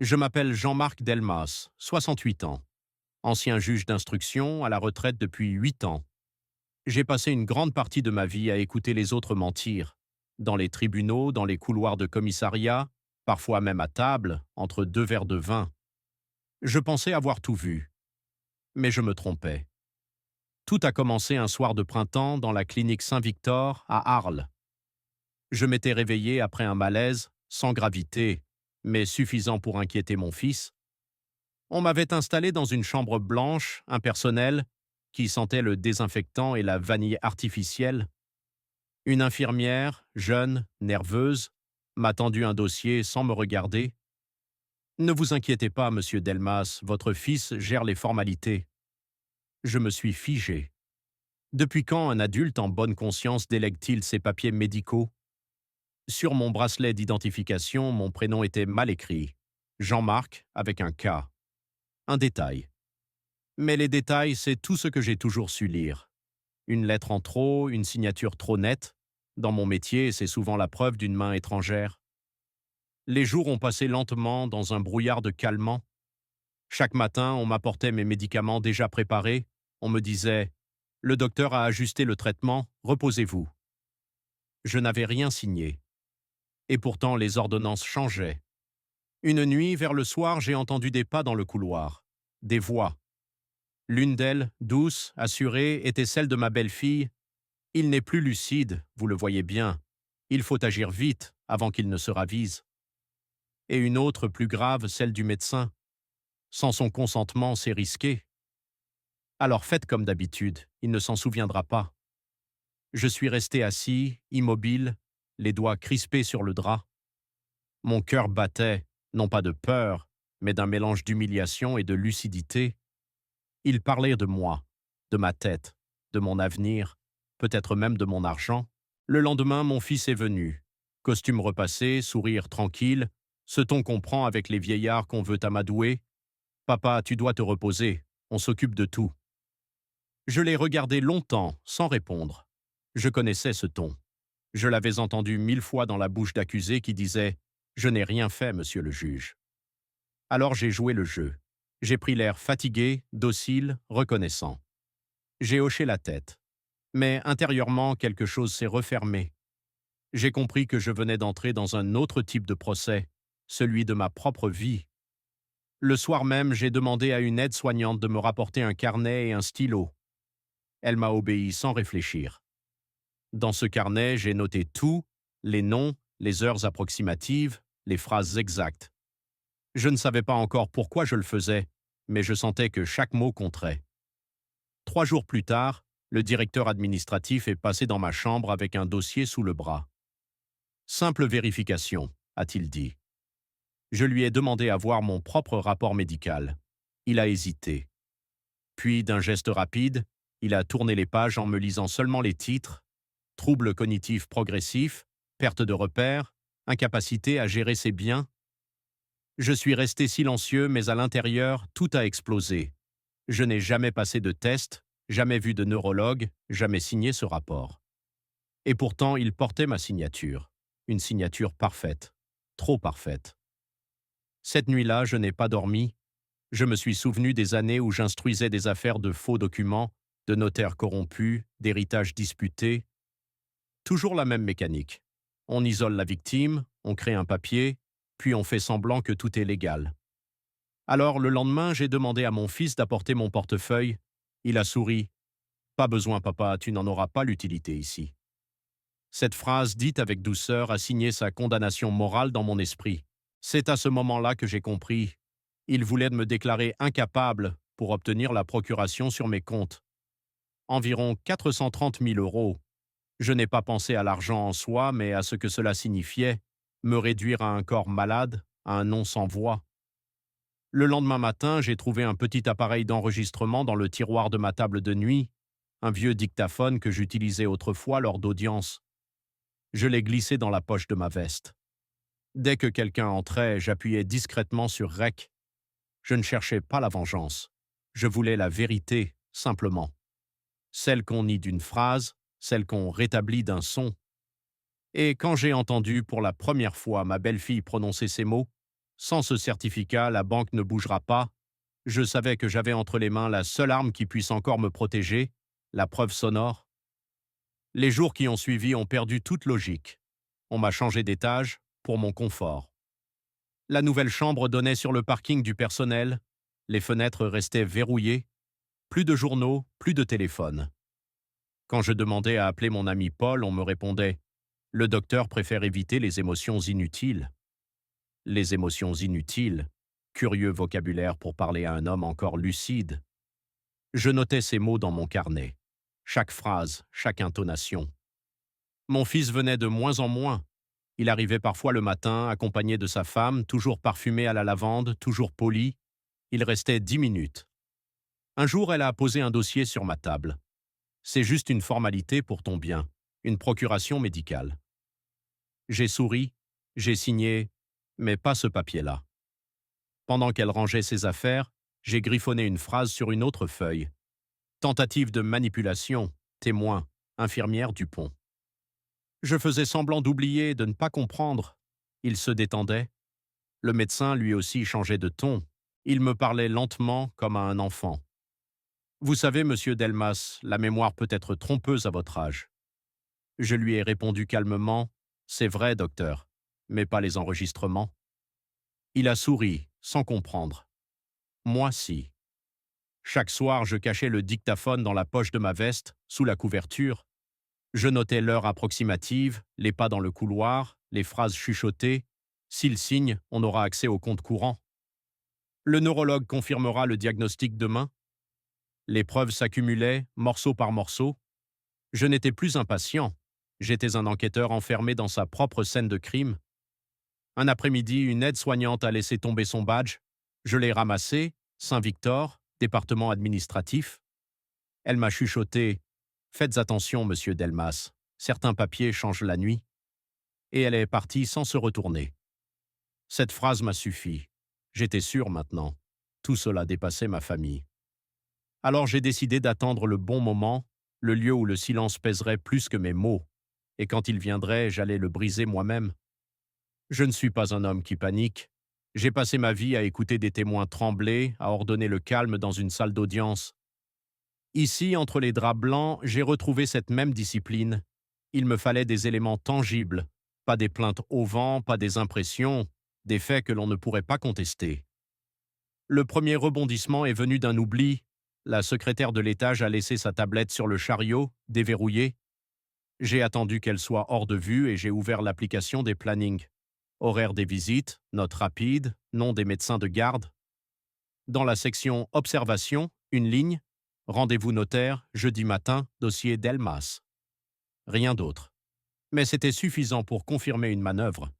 Je m'appelle Jean-Marc Delmas, 68 ans, ancien juge d'instruction à la retraite depuis 8 ans. J'ai passé une grande partie de ma vie à écouter les autres mentir, dans les tribunaux, dans les couloirs de commissariat, parfois même à table, entre deux verres de vin. Je pensais avoir tout vu, mais je me trompais. Tout a commencé un soir de printemps dans la clinique Saint-Victor à Arles. Je m'étais réveillé après un malaise, sans gravité, mais suffisant pour inquiéter mon fils. On m'avait installé dans une chambre blanche, impersonnelle, qui sentait le désinfectant et la vanille artificielle. Une infirmière, jeune, nerveuse, m'a tendu un dossier sans me regarder. Ne vous inquiétez pas, monsieur Delmas, votre fils gère les formalités. Je me suis figé. Depuis quand un adulte en bonne conscience délègue-t-il ses papiers médicaux? Sur mon bracelet d'identification, mon prénom était mal écrit. Jean-Marc avec un K. Un détail. Mais les détails, c'est tout ce que j'ai toujours su lire. Une lettre en trop, une signature trop nette. Dans mon métier, c'est souvent la preuve d'une main étrangère. Les jours ont passé lentement dans un brouillard de calmant. Chaque matin, on m'apportait mes médicaments déjà préparés. On me disait « Le docteur a ajusté le traitement, reposez-vous ». Je n'avais rien signé. Et pourtant, les ordonnances changeaient. Une nuit, vers le soir, j'ai entendu des pas dans le couloir. Des voix. L'une d'elles, douce, assurée, était celle de ma belle-fille. Il n'est plus lucide, vous le voyez bien. Il faut agir vite, avant qu'il ne se ravise. Et une autre, plus grave, celle du médecin. Sans son consentement, c'est risqué. Alors faites comme d'habitude, il ne s'en souviendra pas. Je suis resté assis, immobile, les doigts crispés sur le drap. Mon cœur battait, non pas de peur, mais d'un mélange d'humiliation et de lucidité. Il parlait de moi, de ma tête, de mon avenir, peut-être même de mon argent. Le lendemain, mon fils est venu. Costume repassé, sourire tranquille, ce ton qu'on prend avec les vieillards qu'on veut amadouer. « Papa, tu dois te reposer, on s'occupe de tout. » Je l'ai regardé longtemps, sans répondre. Je connaissais ce ton. Je l'avais entendu 1000 fois dans la bouche d'accusé qui disait « Je n'ai rien fait, monsieur le juge. » Alors j'ai joué le jeu. J'ai pris l'air fatigué, docile, reconnaissant. J'ai hoché la tête. Mais intérieurement, quelque chose s'est refermé. J'ai compris que je venais d'entrer dans un autre type de procès, celui de ma propre vie. Le soir même, j'ai demandé à une aide-soignante de me rapporter un carnet et un stylo. Elle m'a obéi sans réfléchir. Dans ce carnet, j'ai noté tout, les noms, les heures approximatives, les phrases exactes. Je ne savais pas encore pourquoi je le faisais, mais je sentais que chaque mot compterait. 3 jours plus tard, le directeur administratif est passé dans ma chambre avec un dossier sous le bras. « Simple vérification », a-t-il dit. Je lui ai demandé à voir mon propre rapport médical. Il a hésité. Puis, d'un geste rapide, il a tourné les pages en me lisant seulement les titres: troubles cognitifs progressifs, perte de repères, incapacité à gérer ses biens. Je suis resté silencieux, mais à l'intérieur, tout a explosé. Je n'ai jamais passé de test, jamais vu de neurologue, jamais signé ce rapport. Et pourtant, il portait ma signature. Une signature parfaite. Trop parfaite. Cette nuit-là, je n'ai pas dormi. Je me suis souvenu des années où j'instruisais des affaires de faux documents, de notaires corrompus, d'héritages disputés. Toujours la même mécanique. On isole la victime, on crée un papier, puis on fait semblant que tout est légal. Alors, le lendemain, j'ai demandé à mon fils d'apporter mon portefeuille. Il a souri. « Pas besoin, papa, tu n'en auras pas l'utilité ici. » Cette phrase, dite avec douceur, a signé sa condamnation morale dans mon esprit. C'est à ce moment-là que j'ai compris. Il voulait me déclarer incapable pour obtenir la procuration sur mes comptes. Environ 430 000 euros. Je n'ai pas pensé à l'argent en soi, mais à ce que cela signifiait, me réduire à un corps malade, à un nom sans voix. Le lendemain matin, j'ai trouvé un petit appareil d'enregistrement dans le tiroir de ma table de nuit, un vieux dictaphone que j'utilisais autrefois lors d'audiences. Je l'ai glissé dans la poche de ma veste. Dès que quelqu'un entrait, j'appuyais discrètement sur REC. Je ne cherchais pas la vengeance. Je voulais la vérité, simplement. Celle qu'on nie d'une phrase, celle qu'on rétablit d'un son. Et quand j'ai entendu pour la première fois ma belle-fille prononcer ces mots, Sans ce certificat, la banque ne bougera pas. Je savais que j'avais entre les mains la seule arme qui puisse encore me protéger, la preuve sonore. Les jours qui ont suivi ont perdu toute logique. On m'a changé d'étage pour mon confort. La nouvelle chambre donnait sur le parking du personnel. Les fenêtres restaient verrouillées. Plus de journaux, plus de téléphone. Quand je demandais à appeler mon ami Paul, on me répondait « Le docteur préfère éviter les émotions inutiles ». Les émotions inutiles, curieux vocabulaire pour parler à un homme encore lucide. Je notais ces mots dans mon carnet, chaque phrase, chaque intonation. Mon fils venait de moins en moins. Il arrivait parfois le matin, accompagné de sa femme, toujours parfumé à la lavande, toujours poli. Il restait 10 minutes. Un jour, elle a posé un dossier sur ma table. C'est juste une formalité pour ton bien, une procuration médicale. J'ai souri, j'ai signé, mais pas ce papier-là. Pendant qu'elle rangeait ses affaires, j'ai griffonné une phrase sur une autre feuille. Tentative de manipulation, témoin, infirmière Dupont. Je faisais semblant d'oublier, de ne pas comprendre. Il se détendait. Le médecin, lui aussi, changeait de ton. Il me parlait lentement, comme à un enfant. Vous savez, monsieur Delmas, la mémoire peut être trompeuse à votre âge. Je lui ai répondu calmement, c'est vrai, docteur, mais pas les enregistrements. Il a souri, sans comprendre. Moi, si. Chaque soir, je cachais le dictaphone dans la poche de ma veste, sous la couverture. Je notais l'heure approximative, les pas dans le couloir, les phrases chuchotées. S'il signe, on aura accès au compte courant. Le neurologue confirmera le diagnostic demain. Les preuves s'accumulaient, morceau par morceau. Je n'étais plus impatient. J'étais un enquêteur enfermé dans sa propre scène de crime. Un après-midi, une aide-soignante a laissé tomber son badge. Je l'ai ramassé, Saint-Victor, département administratif. Elle m'a chuchoté « Faites attention, monsieur Delmas, certains papiers changent la nuit ». Et elle est partie sans se retourner. Cette phrase m'a suffi. J'étais sûr maintenant. Tout cela dépassait ma famille. Alors j'ai décidé d'attendre le bon moment, le lieu où le silence pèserait plus que mes mots. Et quand il viendrait, j'allais le briser moi-même. Je ne suis pas un homme qui panique. J'ai passé ma vie à écouter des témoins trembler, à ordonner le calme dans une salle d'audience. Ici, entre les draps blancs, j'ai retrouvé cette même discipline. Il me fallait des éléments tangibles, pas des plaintes au vent, pas des impressions, des faits que l'on ne pourrait pas contester. Le premier rebondissement est venu d'un oubli. La secrétaire de l'étage a laissé sa tablette sur le chariot, déverrouillée. J'ai attendu qu'elle soit hors de vue et j'ai ouvert l'application des plannings. Horaire des visites, notes rapides, nom des médecins de garde. Dans la section Observation, une ligne, rendez-vous notaire, jeudi matin, dossier Delmas. Rien d'autre. Mais c'était suffisant pour confirmer une manœuvre.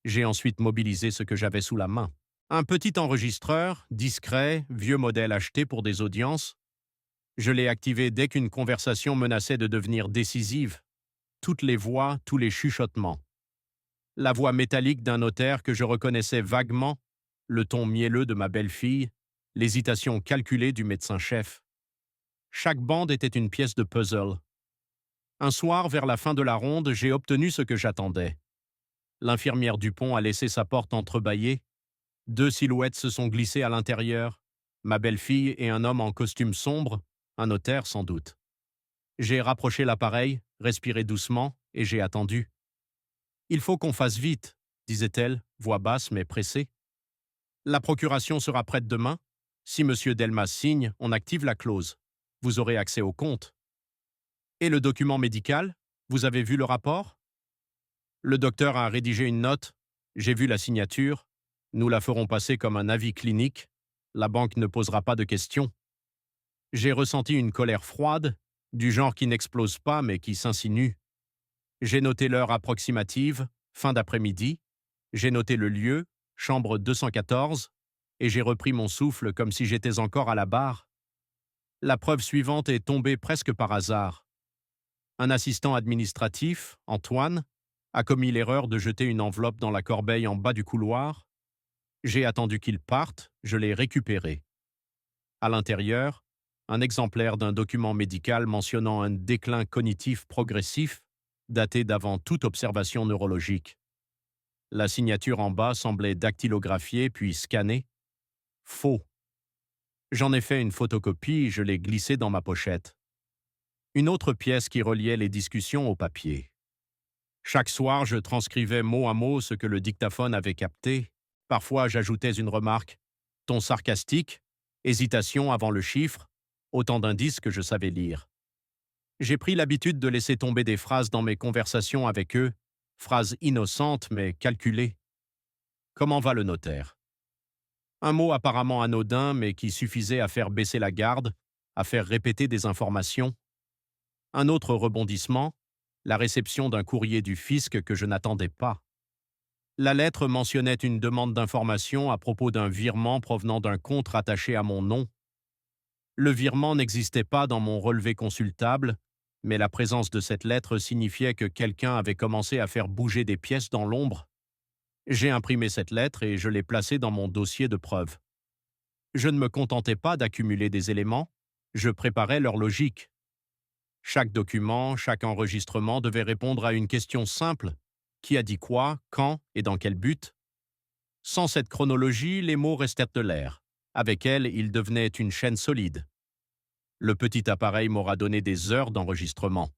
J'ai ensuite mobilisé ce que j'avais sous la main. Un petit enregistreur, discret, vieux modèle acheté pour des audiences. Je l'ai activé dès qu'une conversation menaçait de devenir décisive. Toutes les voix, tous les chuchotements. La voix métallique d'un notaire que je reconnaissais vaguement, le ton mielleux de ma belle-fille, l'hésitation calculée du médecin-chef. Chaque bande était une pièce de puzzle. Un soir, vers la fin de la ronde, j'ai obtenu ce que j'attendais. L'infirmière Dupont a laissé sa porte entrebâillée. 2 silhouettes se sont glissées à l'intérieur. Ma belle-fille et un homme en costume sombre, un notaire sans doute. J'ai rapproché l'appareil, respiré doucement, et j'ai attendu. « Il faut qu'on fasse vite », disait-elle, voix basse mais pressée. « La procuration sera prête demain. Si monsieur Delmas signe, on active la clause. Vous aurez accès au compte. » « Et le document médical? Vous avez vu le rapport ?» Le docteur a rédigé une note. J'ai vu la signature. Nous la ferons passer comme un avis clinique. La banque ne posera pas de questions. J'ai ressenti une colère froide, du genre qui n'explose pas mais qui s'insinue. J'ai noté l'heure approximative, fin d'après-midi. J'ai noté le lieu, chambre 214, et j'ai repris mon souffle comme si j'étais encore à la barre. La preuve suivante est tombée presque par hasard. Un assistant administratif, Antoine, a commis l'erreur de jeter une enveloppe dans la corbeille en bas du couloir. J'ai attendu qu'il parte, je l'ai récupéré. À l'intérieur, un exemplaire d'un document médical mentionnant un déclin cognitif progressif, daté d'avant toute observation neurologique. La signature en bas semblait dactylographiée puis scannée. Faux. J'en ai fait une photocopie, je l'ai glissée dans ma pochette. Une autre pièce qui reliait les discussions au papier. Chaque soir, je transcrivais mot à mot ce que le dictaphone avait capté. Parfois, j'ajoutais une remarque, ton sarcastique, hésitation avant le chiffre, autant d'indices que je savais lire. J'ai pris l'habitude de laisser tomber des phrases dans mes conversations avec eux, phrases innocentes mais calculées. Comment va le notaire? Un mot apparemment anodin mais qui suffisait à faire baisser la garde, à faire répéter des informations. Un autre rebondissement, la réception d'un courrier du fisc que je n'attendais pas. La lettre mentionnait une demande d'information à propos d'un virement provenant d'un compte rattaché à mon nom. Le virement n'existait pas dans mon relevé consultable, mais la présence de cette lettre signifiait que quelqu'un avait commencé à faire bouger des pièces dans l'ombre. J'ai imprimé cette lettre et je l'ai placée dans mon dossier de preuves. Je ne me contentais pas d'accumuler des éléments, je préparais leur logique. Chaque document, chaque enregistrement devait répondre à une question simple. Qui a dit quoi, quand et dans quel but? Sans cette chronologie, les mots restèrent de l'air. Avec elle, ils devenaient une chaîne solide. Le petit appareil m'aura donné des heures d'enregistrement.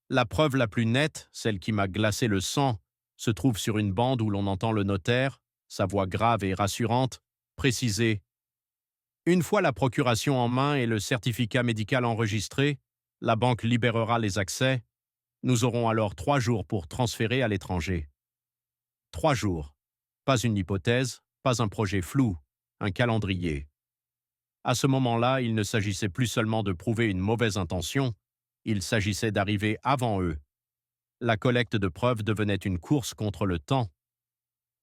La preuve la plus nette, celle qui m'a glacé le sang, se trouve sur une bande où l'on entend le notaire, sa voix grave et rassurante, préciser « Une fois la procuration en main et le certificat médical enregistré, la banque libérera les accès. Nous aurons alors 3 jours pour transférer à l'étranger. » 3 jours. Pas une hypothèse, pas un projet flou, un calendrier. À ce moment-là, il ne s'agissait plus seulement de prouver une mauvaise intention, il s'agissait d'arriver avant eux. La collecte de preuves devenait une course contre le temps.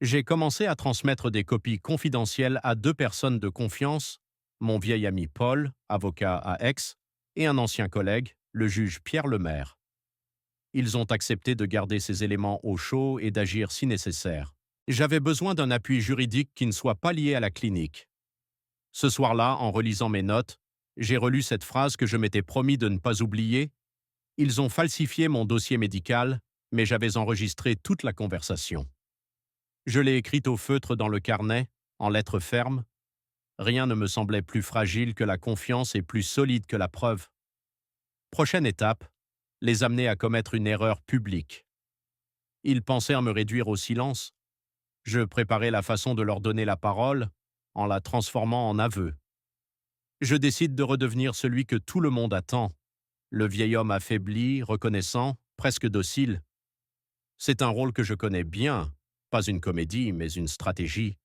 J'ai commencé à transmettre des copies confidentielles à 2 personnes de confiance, mon vieil ami Paul, avocat à Aix, et un ancien collègue, le juge Pierre Lemaire. Ils ont accepté de garder ces éléments au chaud et d'agir si nécessaire. J'avais besoin d'un appui juridique qui ne soit pas lié à la clinique. Ce soir-là, en relisant mes notes, j'ai relu cette phrase que je m'étais promis de ne pas oublier. Ils ont falsifié mon dossier médical, mais j'avais enregistré toute la conversation. Je l'ai écrite au feutre dans le carnet, en lettres fermes. Rien ne me semblait plus fragile que la confiance et plus solide que la preuve. Prochaine étape, les amener à commettre une erreur publique. Ils pensèrent me réduire au silence. Je préparais la façon de leur donner la parole, en la transformant en aveu. Je décide de redevenir celui que tout le monde attend, le vieil homme affaibli, reconnaissant, presque docile. C'est un rôle que je connais bien, pas une comédie, mais une stratégie.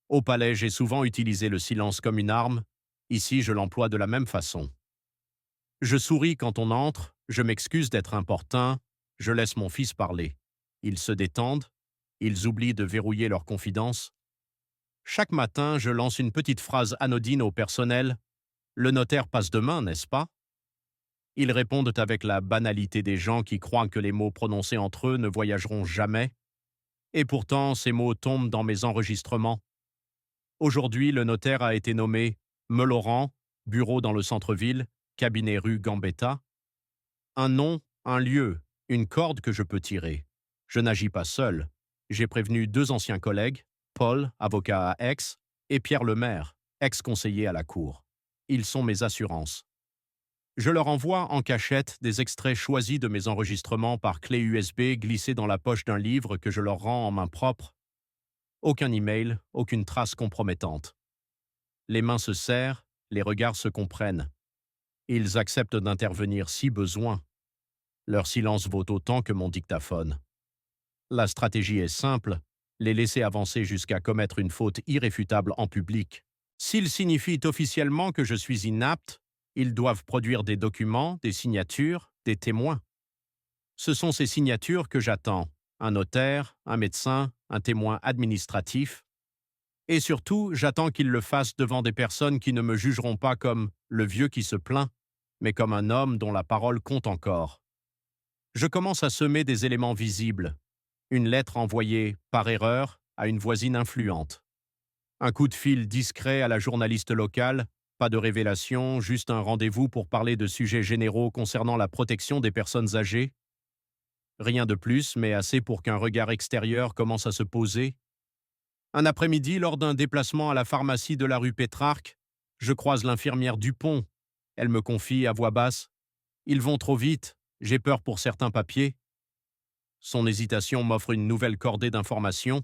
Au palais, j'ai souvent utilisé le silence comme une arme, ici je l'emploie de la même façon. Je souris quand on entre, je m'excuse d'être importun, je laisse mon fils parler. Ils se détendent, ils oublient de verrouiller leur confidence. Chaque matin, je lance une petite phrase anodine au personnel. « Le notaire passe demain, n'est-ce pas ?» Ils répondent avec la banalité des gens qui croient que les mots prononcés entre eux ne voyageront jamais. Et pourtant, ces mots tombent dans mes enregistrements. Aujourd'hui, le notaire a été nommé Meloran, bureau dans le centre-ville, cabinet rue Gambetta. Un nom, un lieu, une corde que je peux tirer. Je n'agis pas seul. J'ai prévenu 2 anciens collègues, Paul, avocat à Aix, et Pierre Lemaire, ex-conseiller à la Cour. Ils sont mes assurances. Je leur envoie en cachette des extraits choisis de mes enregistrements par clé USB glissés dans la poche d'un livre que je leur rends en main propre. Aucun email, aucune trace compromettante. Les mains se serrent, les regards se comprennent. Ils acceptent d'intervenir si besoin. Leur silence vaut autant que mon dictaphone. La stratégie est simple, les laisser avancer jusqu'à commettre une faute irréfutable en public. S'ils signifient officiellement que je suis inapte, ils doivent produire des documents, des signatures, des témoins. Ce sont ces signatures que j'attends, un notaire, un médecin, un témoin administratif. Et surtout, j'attends qu'ils le fassent devant des personnes qui ne me jugeront pas comme le vieux qui se plaint, mais comme un homme dont la parole compte encore. Je commence à semer des éléments visibles. Une lettre envoyée, par erreur, à une voisine influente. Un coup de fil discret à la journaliste locale, pas de révélation, juste un rendez-vous pour parler de sujets généraux concernant la protection des personnes âgées. Rien de plus, mais assez pour qu'un regard extérieur commence à se poser. Un après-midi, lors d'un déplacement à la pharmacie de la rue Pétrarque, je croise l'infirmière Dupont. Elle me confie à voix basse: Ils vont trop vite, j'ai peur pour certains papiers. Son hésitation m'offre une nouvelle cordée d'informations.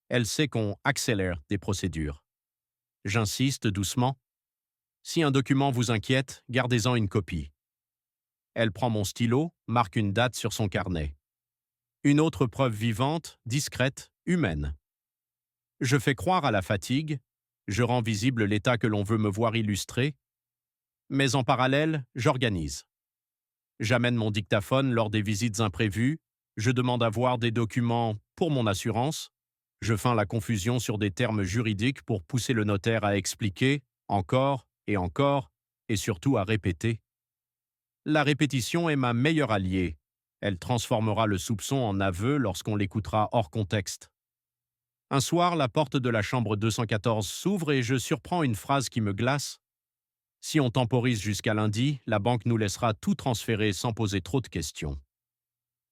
Elle sait qu'on accélère des procédures. J'insiste doucement: Si un document vous inquiète, gardez-en une copie. Elle prend mon stylo, marque une date sur son carnet. Une autre preuve vivante, discrète, humaine. Je fais croire à la fatigue, je rends visible l'état que l'on veut me voir illustrer, mais en parallèle, j'organise. J'amène mon dictaphone lors des visites imprévues, je demande à voir des documents pour mon assurance, je feins la confusion sur des termes juridiques pour pousser le notaire à expliquer, encore, et surtout à répéter. La répétition est ma meilleure alliée. Elle transformera le soupçon en aveu lorsqu'on l'écoutera hors contexte. Un soir, la porte de la chambre 214 s'ouvre et je surprends une phrase qui me glace. Si on temporise jusqu'à lundi, la banque nous laissera tout transférer sans poser trop de questions.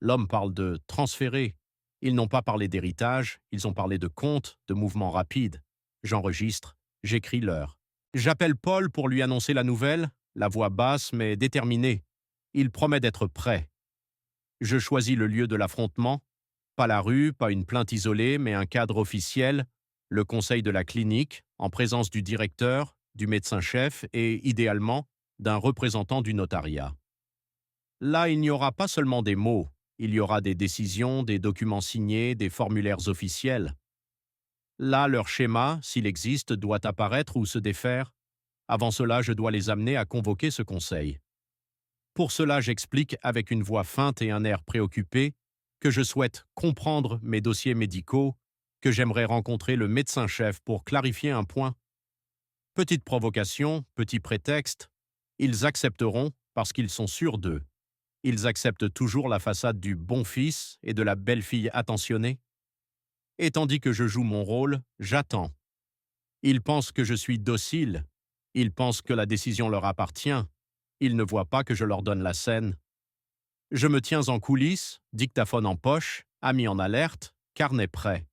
L'homme parle de transférer. Ils n'ont pas parlé d'héritage, ils ont parlé de compte, de mouvement rapide. J'enregistre, j'écris l'heure. J'appelle Paul pour lui annoncer la nouvelle, la voix basse mais déterminée. Il promet d'être prêt. Je choisis le lieu de l'affrontement. Pas la rue, pas une plainte isolée, mais un cadre officiel, le conseil de la clinique, en présence du directeur, du médecin-chef et, idéalement, d'un représentant du notariat. Là, il n'y aura pas seulement des mots, il y aura des décisions, des documents signés, des formulaires officiels. Là, leur schéma, s'il existe, doit apparaître ou se défaire. Avant cela, je dois les amener à convoquer ce conseil. Pour cela, j'explique avec une voix feinte et un air préoccupé que je souhaite comprendre mes dossiers médicaux, que j'aimerais rencontrer le médecin-chef pour clarifier un point. Petite provocation, petit prétexte, ils accepteront parce qu'ils sont sûrs d'eux. Ils acceptent toujours la façade du bon fils et de la belle-fille attentionnée. Et tandis que je joue mon rôle, j'attends. Ils pensent que je suis docile, ils pensent que la décision leur appartient, ils ne voient pas que je leur donne la scène. Je me tiens en coulisses, dictaphone en poche, ami en alerte, carnet prêt.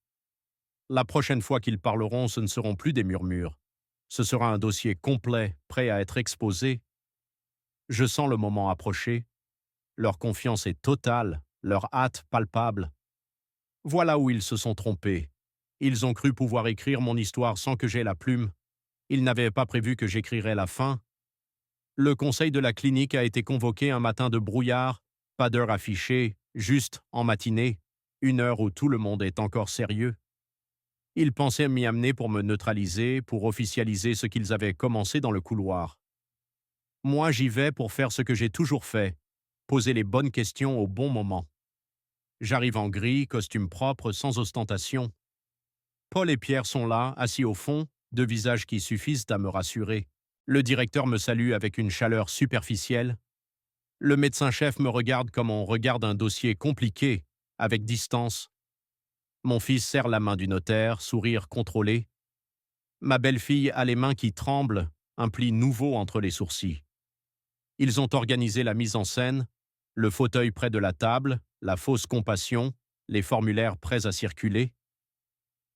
La prochaine fois qu'ils parleront, ce ne seront plus des murmures. Ce sera un dossier complet, prêt à être exposé. Je sens le moment approcher. Leur confiance est totale, leur hâte palpable. Voilà où ils se sont trompés. Ils ont cru pouvoir écrire mon histoire sans que j'aie la plume. Ils n'avaient pas prévu que j'écrirais la fin. Le conseil de la clinique a été convoqué un matin de brouillard, pas d'heure affichée, juste en matinée, une heure où tout le monde est encore sérieux. Ils pensaient m'y amener pour me neutraliser, pour officialiser ce qu'ils avaient commencé dans le couloir. Moi, j'y vais pour faire ce que j'ai toujours fait, poser les bonnes questions au bon moment. J'arrive en gris, costume propre, sans ostentation. Paul et Pierre sont là, assis au fond, deux visages qui suffisent à me rassurer. Le directeur me salue avec une chaleur superficielle. Le médecin-chef me regarde comme on regarde un dossier compliqué, avec distance. Mon fils serre la main du notaire, sourire contrôlé. Ma belle-fille a les mains qui tremblent, un pli nouveau entre les sourcils. Ils ont organisé la mise en scène, le fauteuil près de la table, la fausse compassion, les formulaires prêts à circuler.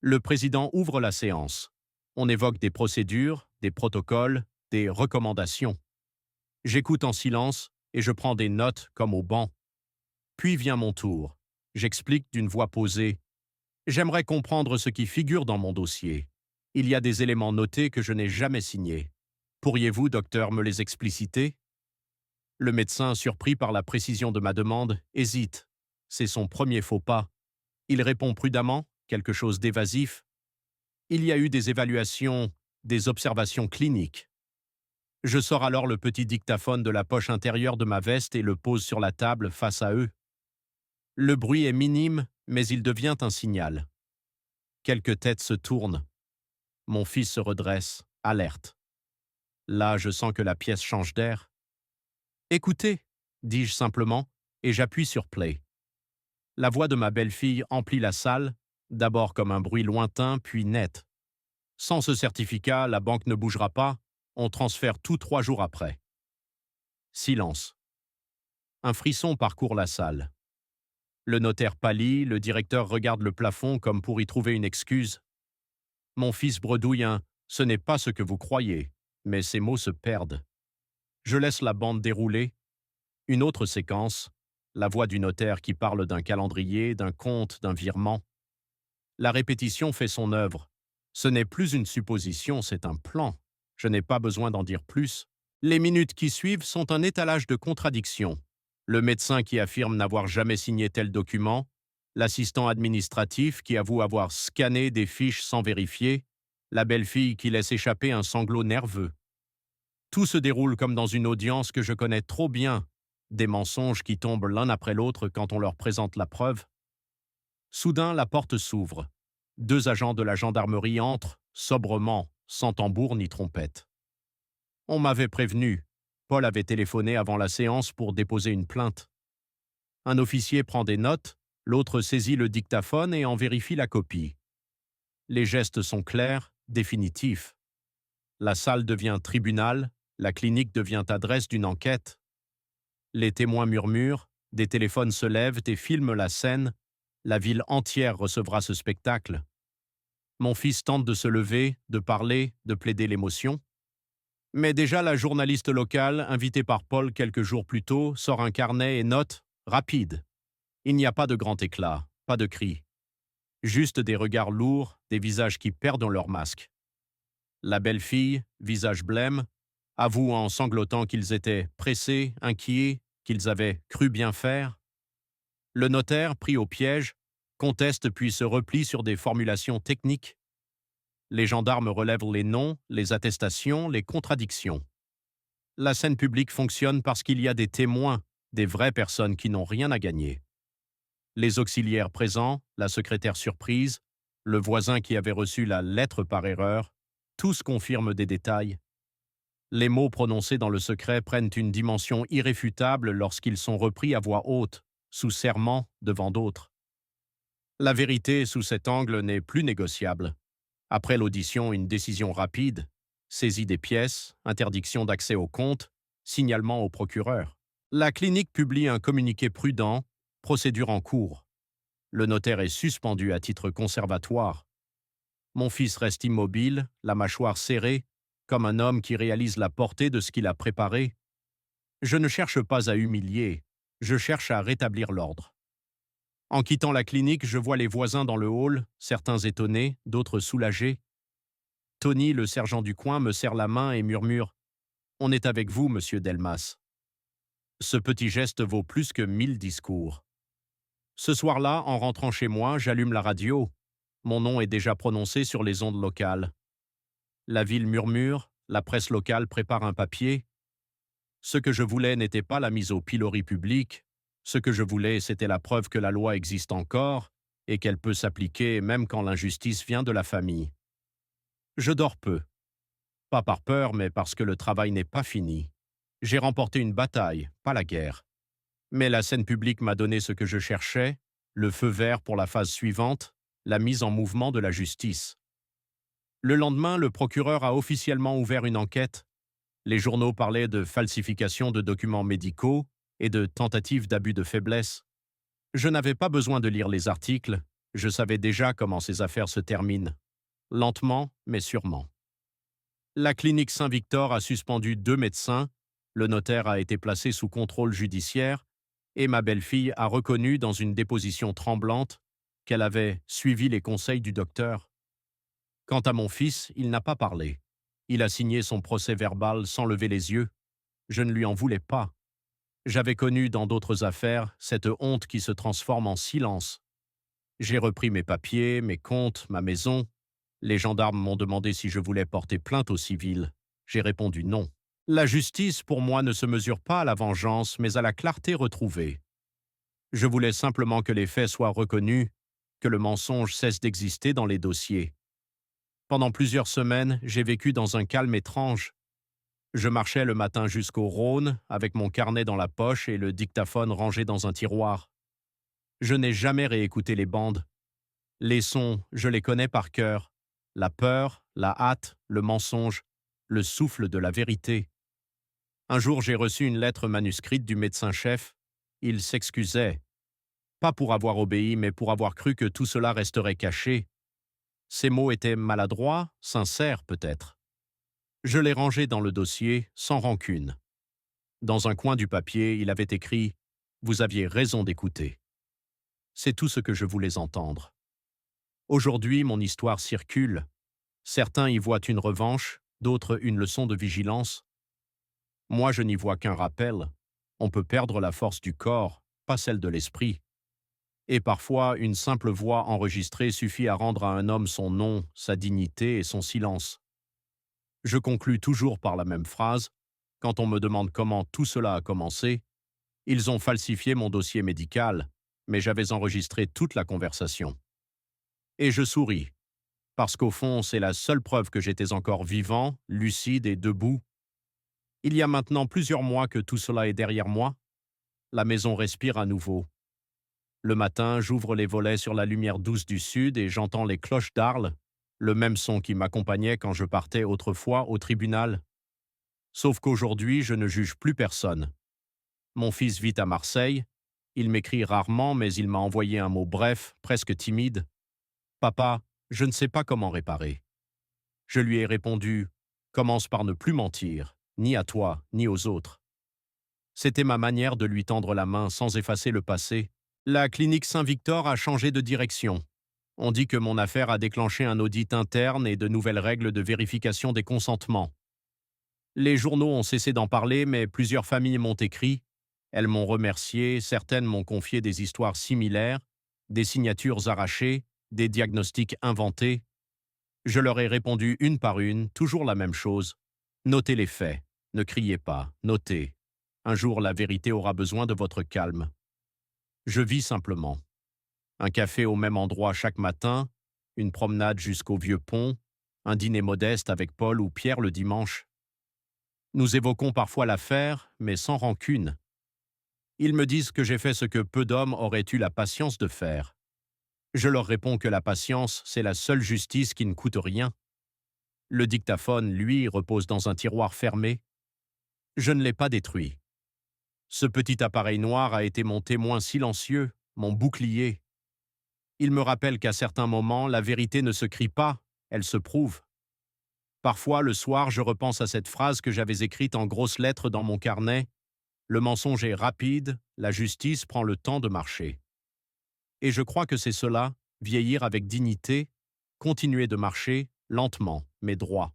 Le président ouvre la séance. On évoque des procédures, des protocoles, des recommandations. J'écoute en silence et je prends des notes comme au banc. Puis vient mon tour. J'explique d'une voix posée. J'aimerais comprendre ce qui figure dans mon dossier. Il y a des éléments notés que je n'ai jamais signés. Pourriez-vous, docteur, me les expliciter? Le médecin, surpris par la précision de ma demande, hésite. C'est son premier faux pas. Il répond prudemment, quelque chose d'évasif. Il y a eu des évaluations, des observations cliniques. Je sors alors le petit dictaphone de la poche intérieure de ma veste et le pose sur la table face à eux. Le bruit est minime, mais il devient un signal. Quelques têtes se tournent. Mon fils se redresse, alerte. Là, je sens que la pièce change d'air. Écoutez, dis-je simplement, et j'appuie sur play. La voix de ma belle-fille emplit la salle, d'abord comme un bruit lointain, puis net. Sans ce certificat, la banque ne bougera pas, on transfère tout 3 jours après. Silence. Un frisson parcourt la salle. Le notaire pâlit, le directeur regarde le plafond comme pour y trouver une excuse. Mon fils bredouille un « ce n'est pas ce que vous croyez », mais ses mots se perdent. Je laisse la bande dérouler. Une autre séquence, la voix du notaire qui parle d'un calendrier, d'un compte, d'un virement. La répétition fait son œuvre. Ce n'est plus une supposition, c'est un plan. Je n'ai pas besoin d'en dire plus. Les minutes qui suivent sont un étalage de contradictions. Le médecin qui affirme n'avoir jamais signé tel document, l'assistant administratif qui avoue avoir scanné des fiches sans vérifier, la belle-fille qui laisse échapper un sanglot nerveux. Tout se déroule comme dans une audience que je connais trop bien, des mensonges qui tombent l'un après l'autre quand on leur présente la preuve. Soudain, la porte s'ouvre. 2 agents de la gendarmerie entrent, sobrement, sans tambour ni trompette. On m'avait prévenu. Paul avait téléphoné avant la séance pour déposer une plainte. Un officier prend des notes, l'autre saisit le dictaphone et en vérifie la copie. Les gestes sont clairs, définitifs. La salle devient tribunal, la clinique devient adresse d'une enquête. Les témoins murmurent, des téléphones se lèvent et filment la scène. La ville entière recevra ce spectacle. Mon fils tente de se lever, de parler, de plaider l'émotion. Mais déjà la journaliste locale, invitée par Paul quelques jours plus tôt, sort un carnet et note « rapide ». Il n'y a pas de grand éclat, pas de cris. Juste des regards lourds, des visages qui perdent leur masque. La belle-fille, visage blême, avoue en sanglotant qu'ils étaient pressés, inquiets, qu'ils avaient cru bien faire. Le notaire, pris au piège, conteste puis se replie sur des formulations techniques. Les gendarmes relèvent les noms, les attestations, les contradictions. La scène publique fonctionne parce qu'il y a des témoins, des vraies personnes qui n'ont rien à gagner. Les auxiliaires présents, la secrétaire surprise, le voisin qui avait reçu la lettre par erreur, tous confirment des détails. Les mots prononcés dans le secret prennent une dimension irréfutable lorsqu'ils sont repris à voix haute, sous serment, devant d'autres. La vérité, sous cet angle, n'est plus négociable. Après l'audition, une décision rapide, saisie des pièces, interdiction d'accès au compte, signalement au procureur. La clinique publie un communiqué prudent, procédure en cours. Le notaire est suspendu à titre conservatoire. Mon fils reste immobile, la mâchoire serrée, comme un homme qui réalise la portée de ce qu'il a préparé. Je ne cherche pas à humilier, je cherche à rétablir l'ordre. En quittant la clinique, je vois les voisins dans le hall, certains étonnés, d'autres soulagés. Tony, le sergent du coin, me serre la main et murmure « On est avec vous, monsieur Delmas ». Ce petit geste vaut plus que 1000 discours. Ce soir-là, en rentrant chez moi, j'allume la radio. Mon nom est déjà prononcé sur les ondes locales. La ville murmure, la presse locale prépare un papier. Ce que je voulais n'était pas la mise au pilori public. Ce que je voulais, c'était la preuve que la loi existe encore et qu'elle peut s'appliquer même quand l'injustice vient de la famille. Je dors peu. Pas par peur, mais parce que le travail n'est pas fini. J'ai remporté une bataille, pas la guerre. Mais la scène publique m'a donné ce que je cherchais, le feu vert pour la phase suivante, la mise en mouvement de la justice. Le lendemain, le procureur a officiellement ouvert une enquête. Les journaux parlaient de falsification de documents médicaux et de tentatives d'abus de faiblesse. Je n'avais pas besoin de lire les articles, je savais déjà comment ces affaires se terminent. Lentement, mais sûrement. La clinique Saint-Victor a suspendu 2 médecins, le notaire a été placé sous contrôle judiciaire et ma belle-fille a reconnu dans une déposition tremblante qu'elle avait suivi les conseils du docteur. Quant à mon fils, il n'a pas parlé. Il a signé son procès-verbal sans lever les yeux. Je ne lui en voulais pas. J'avais connu dans d'autres affaires cette honte qui se transforme en silence. J'ai repris mes papiers, mes comptes, ma maison. Les gendarmes m'ont demandé si je voulais porter plainte au civil. J'ai répondu non. La justice, pour moi, ne se mesure pas à la vengeance, mais à la clarté retrouvée. Je voulais simplement que les faits soient reconnus, que le mensonge cesse d'exister dans les dossiers. Pendant plusieurs semaines, j'ai vécu dans un calme étrange. Je marchais le matin jusqu'au Rhône, avec mon carnet dans la poche et le dictaphone rangé dans un tiroir. Je n'ai jamais réécouté les bandes. Les sons, je les connais par cœur. La peur, la hâte, le mensonge, le souffle de la vérité. Un jour, j'ai reçu une lettre manuscrite du médecin-chef. Il s'excusait. Pas pour avoir obéi, mais pour avoir cru que tout cela resterait caché. Ces mots étaient maladroits, sincères peut-être. Je les rangeai dans le dossier, sans rancune. Dans un coin du papier, il avait écrit « Vous aviez raison d'écouter ». C'est tout ce que je voulais entendre. Aujourd'hui, mon histoire circule. Certains y voient une revanche, d'autres une leçon de vigilance. Moi, je n'y vois qu'un rappel. On peut perdre la force du corps, pas celle de l'esprit. Et parfois, une simple voix enregistrée suffit à rendre à un homme son nom, sa dignité et son silence. Je conclus toujours par la même phrase. Quand on me demande comment tout cela a commencé, ils ont falsifié mon dossier médical, mais j'avais enregistré toute la conversation. Et je souris, parce qu'au fond, c'est la seule preuve que j'étais encore vivant, lucide et debout. Il y a maintenant plusieurs mois que tout cela est derrière moi. La maison respire à nouveau. Le matin, j'ouvre les volets sur la lumière douce du sud et j'entends les cloches d'Arles, le même son qui m'accompagnait quand je partais autrefois au tribunal. Sauf qu'aujourd'hui, je ne juge plus personne. Mon fils vit à Marseille. Il m'écrit rarement, mais il m'a envoyé un mot bref, presque timide. « Papa, je ne sais pas comment réparer. » Je lui ai répondu « Commence par ne plus mentir, ni à toi, ni aux autres. » C'était ma manière de lui tendre la main sans effacer le passé. La clinique Saint-Victor a changé de direction. On dit que mon affaire a déclenché un audit interne et de nouvelles règles de vérification des consentements. Les journaux ont cessé d'en parler, mais plusieurs familles m'ont écrit. Elles m'ont remercié, certaines m'ont confié des histoires similaires, des signatures arrachées, des diagnostics inventés. Je leur ai répondu une par une, toujours la même chose. Notez les faits, ne criez pas, notez. Un jour, la vérité aura besoin de votre calme. Je vis simplement. Un café au même endroit chaque matin, une promenade jusqu'au vieux pont, un dîner modeste avec Paul ou Pierre le dimanche. Nous évoquons parfois l'affaire, mais sans rancune. Ils me disent que j'ai fait ce que peu d'hommes auraient eu la patience de faire. Je leur réponds que la patience, c'est la seule justice qui ne coûte rien. Le dictaphone, lui, repose dans un tiroir fermé. Je ne l'ai pas détruit. Ce petit appareil noir a été mon témoin silencieux, mon bouclier. Il me rappelle qu'à certains moments, la vérité ne se crie pas, elle se prouve. Parfois, le soir, je repense à cette phrase que j'avais écrite en grosses lettres dans mon carnet. Le mensonge est rapide, la justice prend le temps de marcher. Et je crois que c'est cela, vieillir avec dignité, continuer de marcher, lentement, mais droit.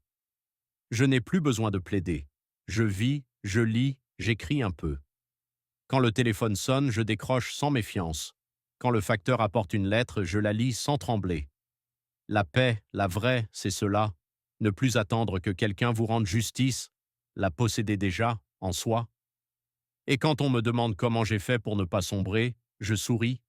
Je n'ai plus besoin de plaider. Je vis, je lis, j'écris un peu. Quand le téléphone sonne, je décroche sans méfiance. Quand le facteur apporte une lettre, je la lis sans trembler. La paix, la vraie, c'est cela. Ne plus attendre que quelqu'un vous rende justice, la posséder déjà, en soi. Et quand on me demande comment j'ai fait pour ne pas sombrer, je souris.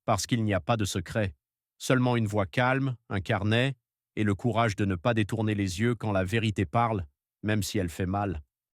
Parce qu'il n'y a pas de secret. Seulement une voix calme, un carnet, et le courage de ne pas détourner les yeux quand la vérité parle, même si elle fait mal.